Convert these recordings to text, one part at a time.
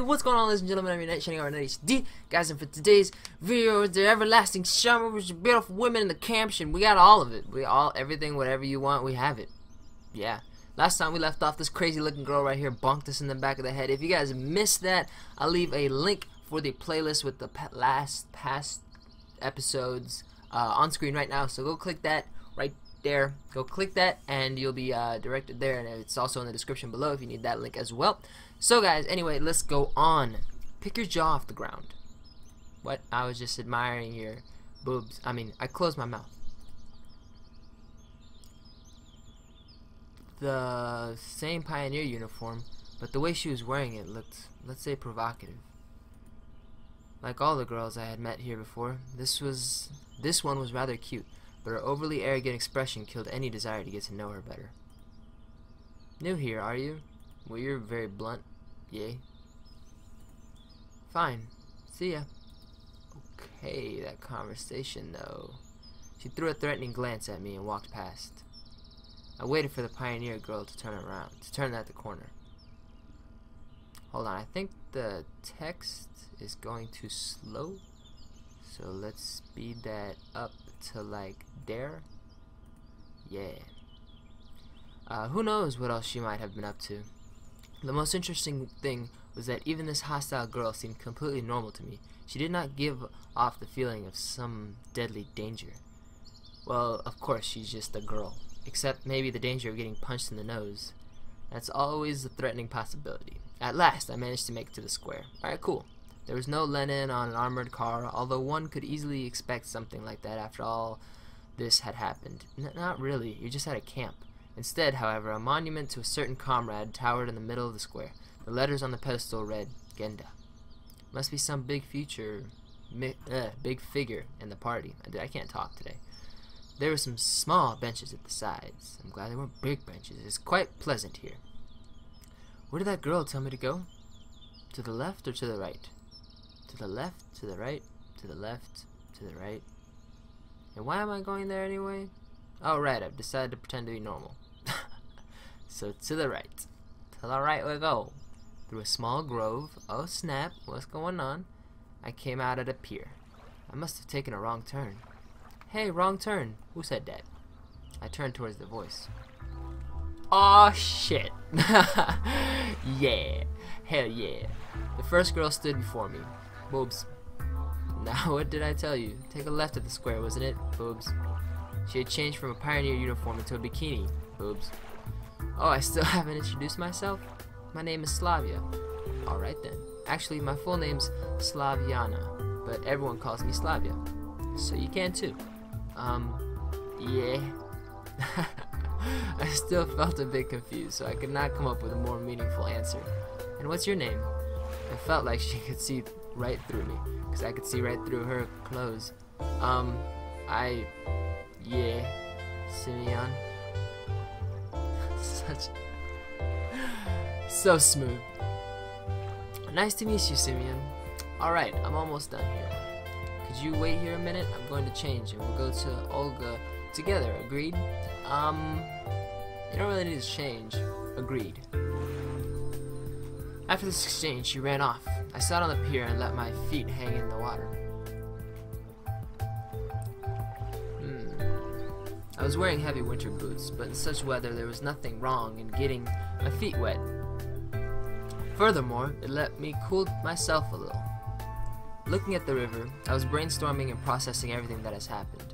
what's going on, ladies and gentlemen? I'm your Night Shining Hour HD, guys, and for today's video, the everlasting summer with your beautiful women in the caption. We got all of it. Everything, whatever you want, we have it. Yeah. Last time we left off, this crazy looking girl right here bonked us in the back of the head. If you guys missed that, I'll leave a link for the playlist with the past episodes on screen right now. So go click that right there. Go click that, and you'll be directed there. And it's also in the description below if you need that link as well. So guys, anyway, let's go on. Pick your jaw off the ground. What? I was just admiring your boobs. I closed my mouth. The same pioneer uniform, but the way she was wearing it looked, let's say, provocative. Like all the girls I had met here before, this one was rather cute, but her overly arrogant expression killed any desire to get to know her better. New here, are you? Well, you're very blunt. Yay. Fine. See ya. Okay, that conversation though. She threw a threatening glance at me and walked past. I waited for the pioneer girl to turn at the corner. Hold on, I think the text is going too slow. So let's speed that up to like there. Yeah. Who knows what else she might have been up to. The most interesting thing was that even this hostile girl seemed completely normal to me. She did not give off the feeling of some deadly danger. Well, of course, she's just a girl. Except maybe the danger of getting punched in the nose. That's always a threatening possibility. At last, I managed to make it to the square. Alright, cool. There was no Lenin on an armored car, although one could easily expect something like that after all this had happened. Not really, you're just at a camp. Instead, however, a monument to a certain comrade towered in the middle of the square. The letters on the pedestal read, Genda. Must be some big figure in the party. I can't talk today. There were some small benches at the sides. I'm glad they weren't big benches. It's quite pleasant here. Where did that girl tell me to go? To the left or to the right? To the left, to the right, to the left, to the right. And why am I going there anyway? Oh, right, I've decided to pretend to be normal. So to the right. To the right we go. Through a small grove. Oh snap, what's going on? I came out at a pier. I must have taken a wrong turn. Hey, wrong turn. Who said that? I turned towards the voice. Aw, shit. Yeah. Hell yeah. The first girl stood before me. Boobs. Now what did I tell you? Take a left at the square, wasn't it? Boobs. She had changed from a pioneer uniform into a bikini. Boobs. Oh, I still haven't introduced myself? My name is Slavia. Alright then. Actually, my full name's Slaviana, but everyone calls me Slavia. So you can too. Yeah. I still felt a bit confused, so I could not come up with a more meaningful answer. And what's your name? It felt like she could see right through me, because I could see right through her clothes. Yeah, Simeon. So smooth. Nice to meet you, Simeon. Alright, I'm almost done here. Could you wait here a minute? I'm going to change and we'll go to Olga together, agreed? You don't really need to change. Agreed. After this exchange, she ran off. I sat on the pier and let my feet hang in the water. I was wearing heavy winter boots, but in such weather there was nothing wrong in getting my feet wet. Furthermore, it let me cool myself a little. Looking at the river, I was brainstorming and processing everything that has happened.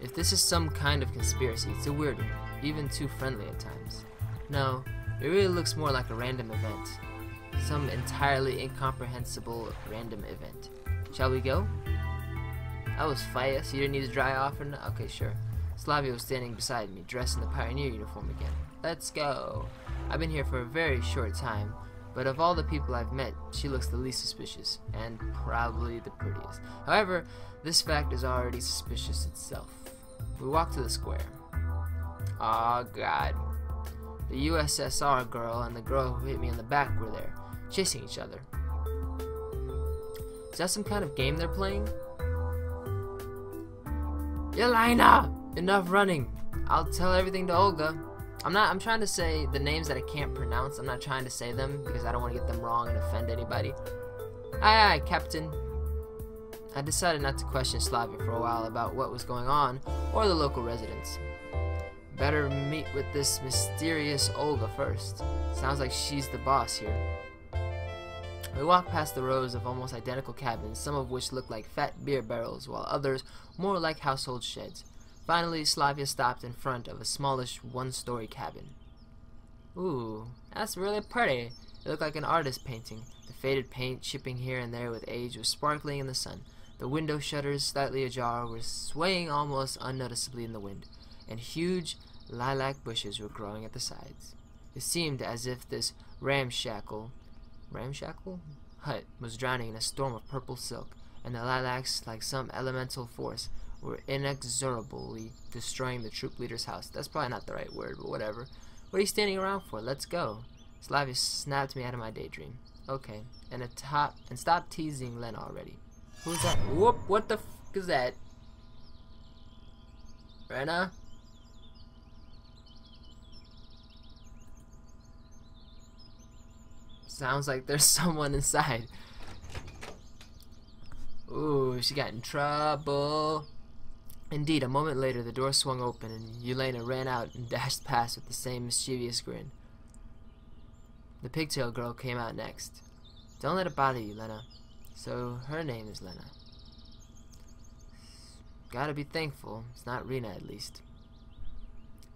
If this is some kind of conspiracy, it's a weird one, even too friendly at times. No, it really looks more like a random event. Some entirely incomprehensible random event. Shall we go? That was fast. You didn't need to dry off or not? Okay, sure. Slavia was standing beside me, dressed in the pioneer uniform again. Let's go. I've been here for a very short time, but of all the people I've met, she looks the least suspicious, and probably the prettiest. However, this fact is already suspicious itself. We walked to the square. Oh god. The USSR girl and the girl who hit me in the back were there, chasing each other. Is that some kind of game they're playing? Yelena! Enough running. I'll tell everything to Olga. I'm trying to say the names that I can't pronounce. I'm not trying to say them because I don't want to get them wrong and offend anybody. Aye, Captain. I decided not to question Slavia for a while about what was going on or the local residents. Better meet with this mysterious Olga first. Sounds like she's the boss here. We walked past the rows of almost identical cabins, some of which looked like fat beer barrels, while others more like household sheds. Finally, Slavia stopped in front of a smallish one-story cabin. Ooh, that's really pretty. It looked like an artist painting. The faded paint, chipping here and there with age, was sparkling in the sun. The window shutters, slightly ajar, were swaying almost unnoticeably in the wind, and huge lilac bushes were growing at the sides. It seemed as if this ramshackle hut was drowning in a storm of purple silk, and the lilacs, like some elemental force, were inexorably destroying the troop leader's house. That's probably not the right word, but whatever. What are you standing around for? Let's go. Slavia snapped me out of my daydream. Okay, and stop teasing Lena already. Who's that? Whoop! What the f is that? Rena? Sounds like there's someone inside. Ooh, she got in trouble. Indeed, a moment later, the door swung open and Yelena ran out and dashed past with the same mischievous grin. The pigtail girl came out next. Don't let it bother you, Lena. So, her name is Lena. Gotta be thankful. It's not Rena, at least.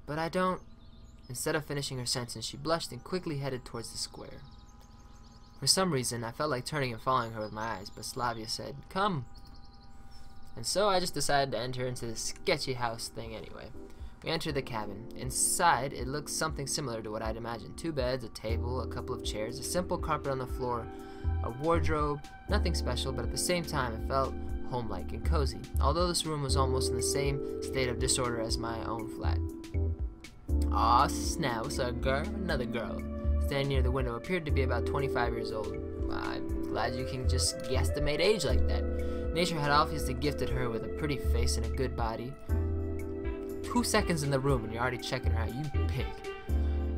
But I don't... Instead of finishing her sentence, she blushed and quickly headed towards the square. For some reason, I felt like turning and following her with my eyes, but Slavia said, "Come." And so I just decided to enter into this sketchy house thing anyway. We entered the cabin. Inside, it looked something similar to what I'd imagined. 2 beds, a table, a couple of chairs, a simple carpet on the floor, a wardrobe, nothing special, but at the same time it felt homelike and cozy, although this room was almost in the same state of disorder as my own flat. Aw, snap, what's up, girl? Another girl. Standing near the window appeared to be about 25 years old. I'm glad you can just guesstimate age like that. Nature had obviously gifted her with a pretty face and a good body. 2 seconds in the room and you're already checking her out, you pig.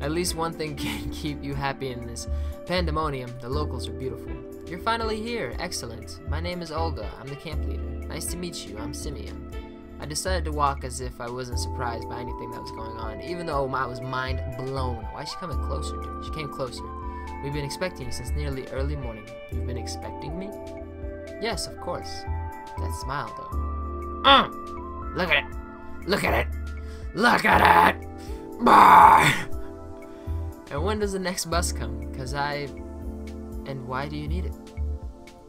At least one thing can keep you happy in this pandemonium. The locals are beautiful. You're finally here. Excellent. My name is Olga. I'm the camp leader. Nice to meet you. I'm Simeon. I decided to walk as if I wasn't surprised by anything that was going on, even though I was mind blown. Why is she coming closer, dude? She came closer. We've been expecting you since nearly early morning. You've been expecting me? Yes, of course. That smile, though. Look at it. Look at it. Look at it. Bah! And when does the next bus come? And why do you need it?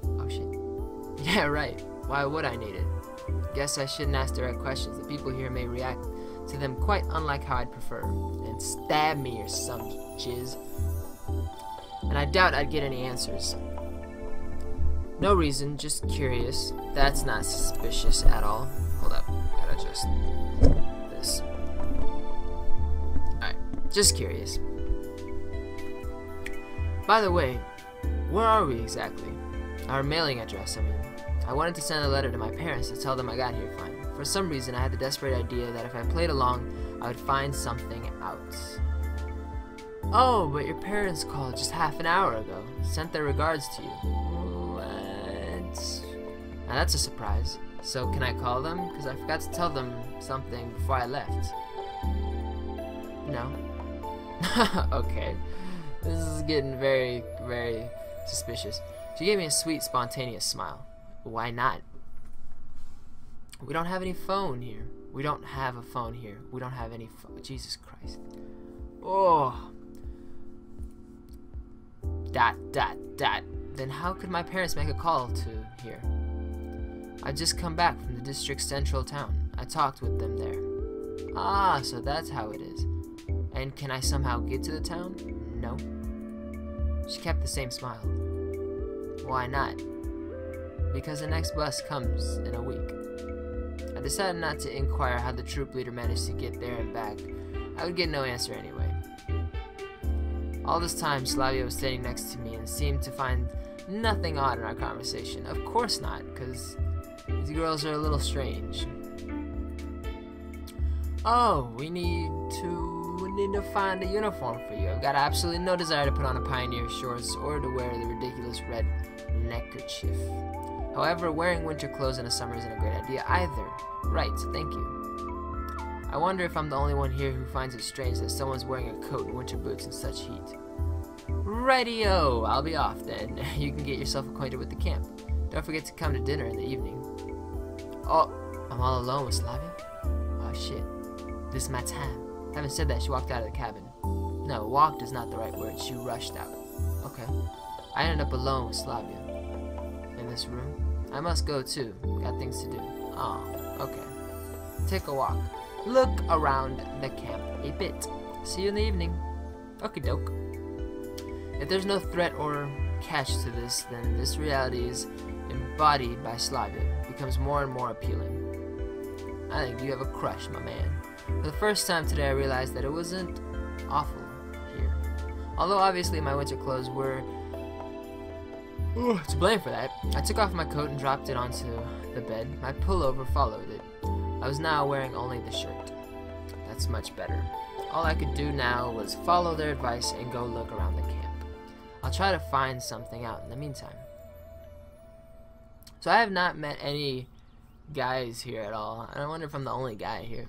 Oh shit. Yeah, right. Why would I need it? Guess I shouldn't ask direct questions. The people here may react to them quite unlike how I'd prefer. And stab me or some jizz. And I doubt I'd get any answers. No reason, just curious. That's not suspicious at all. Hold up. Gotta adjust this. Alright. Just curious. By the way, where are we exactly? Our mailing address, I mean. I wanted to send a letter to my parents to tell them I got here fine. For some reason, I had the desperate idea that if I played along, I would find something out. Oh, but your parents called just half an hour ago. Sent their regards to you. What? Now that's a surprise. So can I call them? Because I forgot to tell them something before I left. No. Okay. This is getting very, very suspicious. She gave me a sweet, spontaneous smile. Why not? We don't have any phone here. We don't have a phone here. We don't have any phone. Jesus Christ. Oh. ... Then how could my parents make a call to here? I'd just come back from the district's central town. I talked with them there. Ah, so that's how it is. And can I somehow get to the town? No. She kept the same smile. Why not? Because the next bus comes in a week. I decided not to inquire how the troop leader managed to get there and back. I would get no answer anyway. All this time, Slavia was standing next to me and seemed to find nothing odd in our conversation. Of course not, because these girls are a little strange. Oh, we need to we need to find a uniform for you. I've got absolutely no desire to put on a pioneer shorts or to wear the ridiculous red neckerchief. However, wearing winter clothes in the summer isn't a great idea either. Right, thank you. I wonder if I'm the only one here who finds it strange that someone's wearing a coat and winter boots in such heat. Rightio, I'll be off then. You can get yourself acquainted with the camp. Don't forget to come to dinner in the evening. Oh, I'm all alone with Slavia? Oh shit, this is my time. Having said that, she walked out of the cabin. No, walked is not the right word, she rushed out. Okay. I ended up alone with Slavia. In this room. I must go too. Got things to do. Oh, okay. Take a walk. Look around the camp a bit. See you in the evening. Okie doke. If there's no threat or catch to this, then this reality is embodied by Slavia. It becomes more and more appealing. I think you have a crush, my man. For the first time today, I realized that it wasn't awful here. Although obviously my winter clothes were to blame for that. I took off my coat and dropped it onto the bed. My pullover followed it. I was now wearing only the shirt. That's much better. All I could do now was follow their advice and go look around the camp. I'll try to find something out in the meantime. So I have not met any guys here at all. I wonder if I'm the only guy here.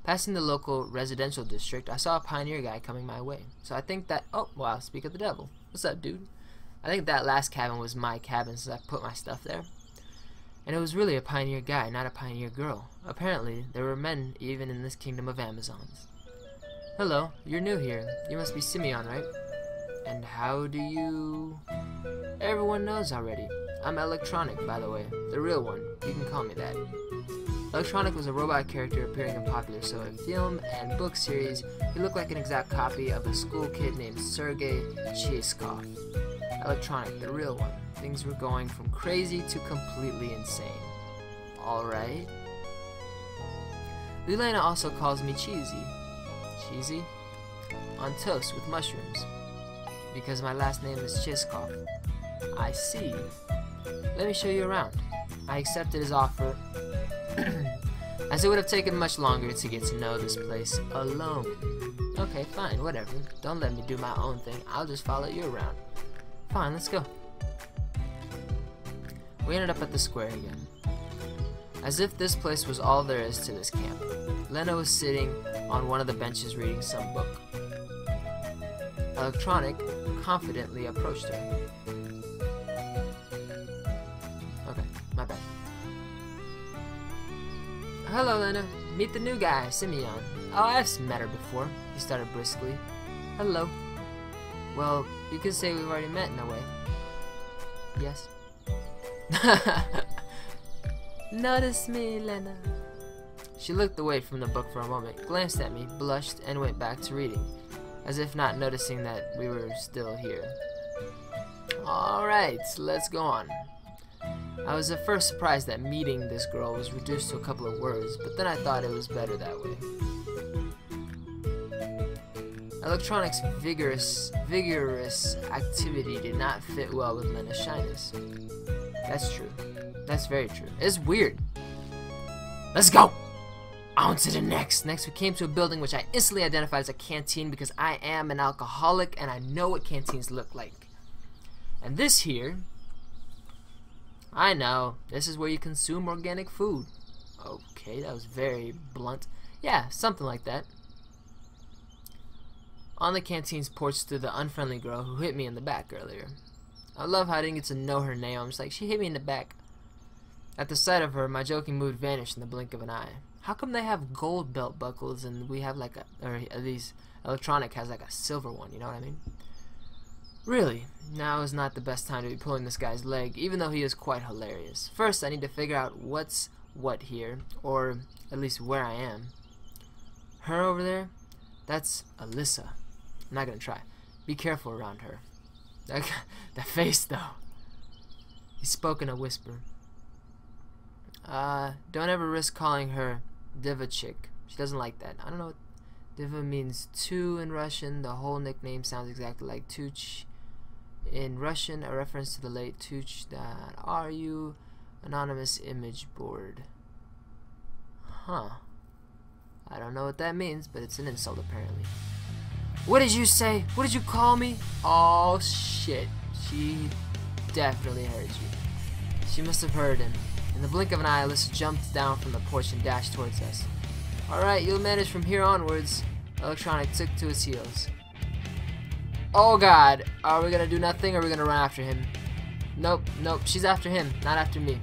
Passing the local residential district, I saw a pioneer guy coming my way. So I think that, oh wow, speak of the devil. What's up, dude? I think that last cabin was my cabin since I put my stuff there. And it was really a pioneer guy, not a pioneer girl. Apparently, there were men even in this kingdom of Amazons. Hello, you're new here. You must be Simeon, right? And how do you... Everyone knows already. I'm Electronic, by the way. The real one. You can call me that. Electronic was a robot character appearing in popular film and book series. He looked like an exact copy of a school kid named Sergei Cheskov. Electronic, the real one. Things were going from crazy to completely insane. Alright. Lilena also calls me Cheesy. Cheesy? On toast with mushrooms. Because my last name is Cheskov. I see. Let me show you around. I accepted his offer, as it would have taken much longer to get to know this place alone. Okay, fine, whatever. Don't let me do my own thing. I'll just follow you around. Fine, let's go. We ended up at the square again. As if this place was all there is to this camp. Lena was sitting on one of the benches reading some book. Electronic confidently approached her. Okay, my bad. Hello, Lena. Meet the new guy, Simeon. Oh, I've met her before. He started briskly. Hello. Well, you could say we've already met in a way. Yes. Notice me, Lena. She looked away from the book for a moment, glanced at me, blushed, and went back to reading, as if not noticing that we were still here. Alright, let's go on. I was at first surprised that meeting this girl was reduced to a couple of words, but then I thought it was better that way. Electronic's vigorous activity did not fit well with Lena's shyness. That's true. That's very true. It's weird. Let's go! On to the next. Next we came to a building which I instantly identified as a canteen because I am an alcoholic and I know what canteens look like. And this here, I know, this is where you consume organic food. Okay, that was very blunt. Yeah, something like that. On the canteen's porch stood the unfriendly girl who hit me in the back earlier. I love how I didn't get to know her name. I'm just like, she hit me in the back. At the sight of her, my joking mood vanished in the blink of an eye. How come they have gold belt buckles and we have like a, or at least Electronic has like a silver one, you know what I mean? Really, now is not the best time to be pulling this guy's leg, even though he is quite hilarious. First, I need to figure out what's what here, or at least where I am. Her over there? That's Alyssa. I'm not gonna try. Be careful around her. The face, though. He spoke in a whisper. Don't ever risk calling her Diva Chick. She doesn't like that. I don't know what Diva means. Two in Russian. The whole nickname sounds exactly like Tuch. In Russian, a reference to the late Tuch. That are you? Anonymous image board. Huh. I don't know what that means, but it's an insult apparently. What did you say? What did you call me? Oh shit. She definitely heard you. She must have heard him. In the blink of an eye, Alyssa jumped down from the porch and dashed towards us. Alright, you'll manage from here onwards. Electronic took to his heels. Oh god, are we gonna do nothing or are we gonna run after him? Nope, she's after him, not after me.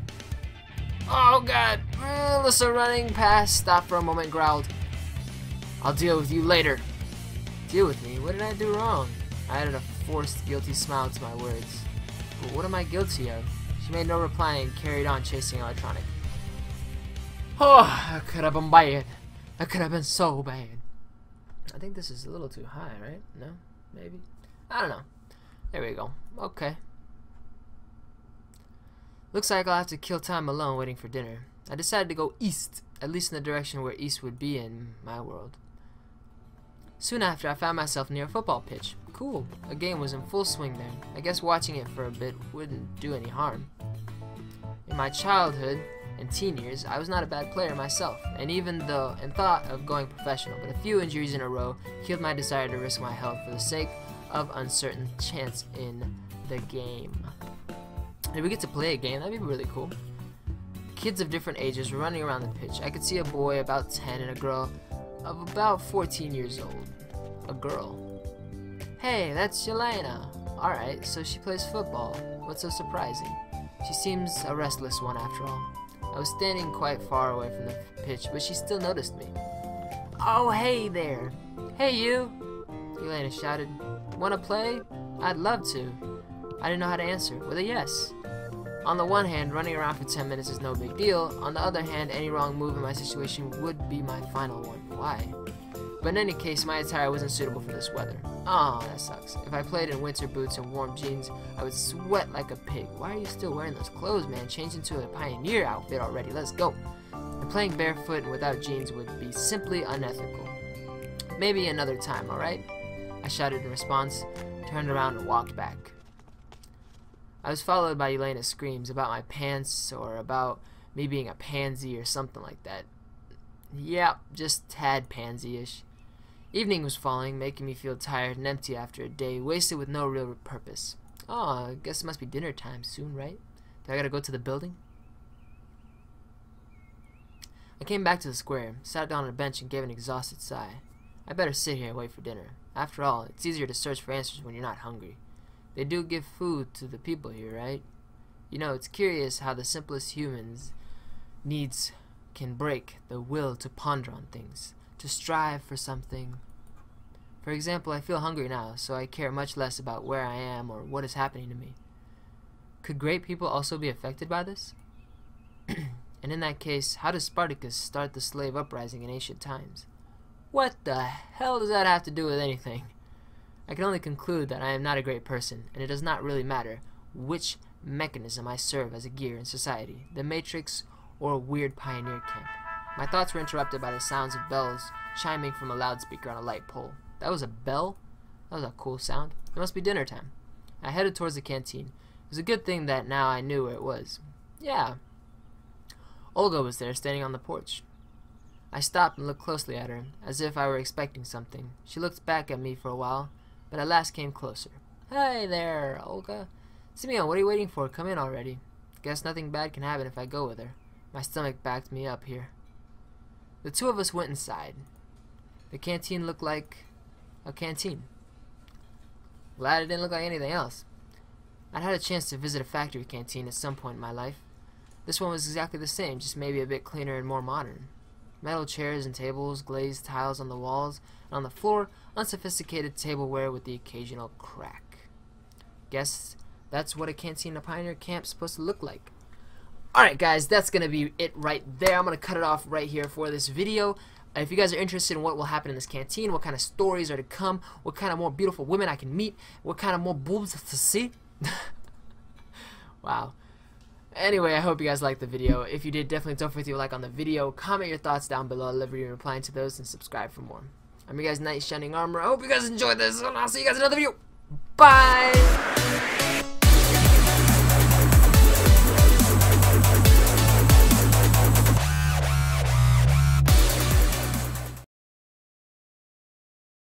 Oh god, Alyssa running past, stopped for a moment, growled. I'll deal with you later. Deal with me? What did I do wrong? I added a forced, guilty smile to my words. But what am I guilty of? She made no reply and carried on chasing Electronic. Oh, that could have been bad. That could have been so bad. I think this is a little too high, right? No? Maybe? I don't know. There we go. Okay. Looks like I'll have to kill time alone waiting for dinner. I decided to go east, at least in the direction where east would be in my world. Soon after, I found myself near a football pitch. Cool. A game was in full swing there. I guess watching it for a bit wouldn't do any harm. In my childhood and teen years, I was not a bad player myself, and thought of going professional, but a few injuries in a row killed my desire to risk my health for the sake of uncertain chance in the game. If we get to play a game, that'd be really cool. Kids of different ages were running around the pitch. I could see a boy about 10 and a girl of about 14 years old. A girl. Hey, that's Yelena. Alright, so she plays football. What's so surprising? She seems a restless one after all. I was standing quite far away from the pitch, but she still noticed me. Oh, hey there. Hey, you. Yelena shouted. Wanna play? I'd love to. I didn't know how to answer with a yes. On the one hand, running around for 10 minutes is no big deal. On the other hand, any wrong move in my situation would be my final one. Why? But in any case, my attire wasn't suitable for this weather. Oh, that sucks. If I played in winter boots and warm jeans, I would sweat like a pig. Why are you still wearing those clothes, man? Change into a pioneer outfit already. Let's go. And playing barefoot and without jeans would be simply unethical. Maybe another time, alright? I shouted in response, turned around and walked back. I was followed by Elena's screams about my pants or about me being a pansy or something like that. Yeah, just tad pansy-ish. Evening was falling, making me feel tired and empty after a day wasted with no real purpose. Oh, I guess it must be dinner time soon, right? Do I gotta go to the building? I came back to the square, sat down on a bench and gave an exhausted sigh. I better sit here and wait for dinner. After all, it's easier to search for answers when you're not hungry. They do give food to the people here, right? You know, it's curious how the simplest humans' needs can break the will to ponder on things, to strive for something. For example, I feel hungry now, so I care much less about where I am or what is happening to me. Could great people also be affected by this? And in that case, how does Spartacus start the slave uprising in ancient times? What the hell does that have to do with anything? I can only conclude that I am not a great person, and it does not really matter which mechanism I serve as a gear in society, the Matrix or a weird pioneer camp. My thoughts were interrupted by the sounds of bells chiming from a loudspeaker on a light pole. That was a bell? That was a cool sound. It must be dinner time. I headed towards the canteen. It was a good thing that now I knew where it was. Yeah. Olga was there, standing on the porch. I stopped and looked closely at her, as if I were expecting something. She looked back at me for a while, but at last came closer. Hey there, Olga. Simeon, what are you waiting for? Come in already. Guess nothing bad can happen if I go with her. My stomach backed me up here. The two of us went inside. The canteen looked like a canteen. Glad it didn't look like anything else. I'd had a chance to visit a factory canteen at some point in my life. This one was exactly the same, just maybe a bit cleaner and more modern. Metal chairs and tables, glazed tiles on the walls, and on the floor, unsophisticated tableware with the occasional crack. Guess that's what a canteen in a pioneer camp's supposed to look like. Alright guys, that's going to be it right there. I'm going to cut it off right here for this video. If you guys are interested in what will happen in this canteen, what kind of stories are to come, what kind of more beautiful women I can meet, what kind of more boobs to see. Wow. Anyway, I hope you guys liked the video. If you did, definitely don't forget to like on the video, comment your thoughts down below. I'll love reading and replying to those, and subscribe for more. I'm your guys' Knight Shining Armor. I hope you guys enjoyed this, and I'll see you guys in another video. Bye!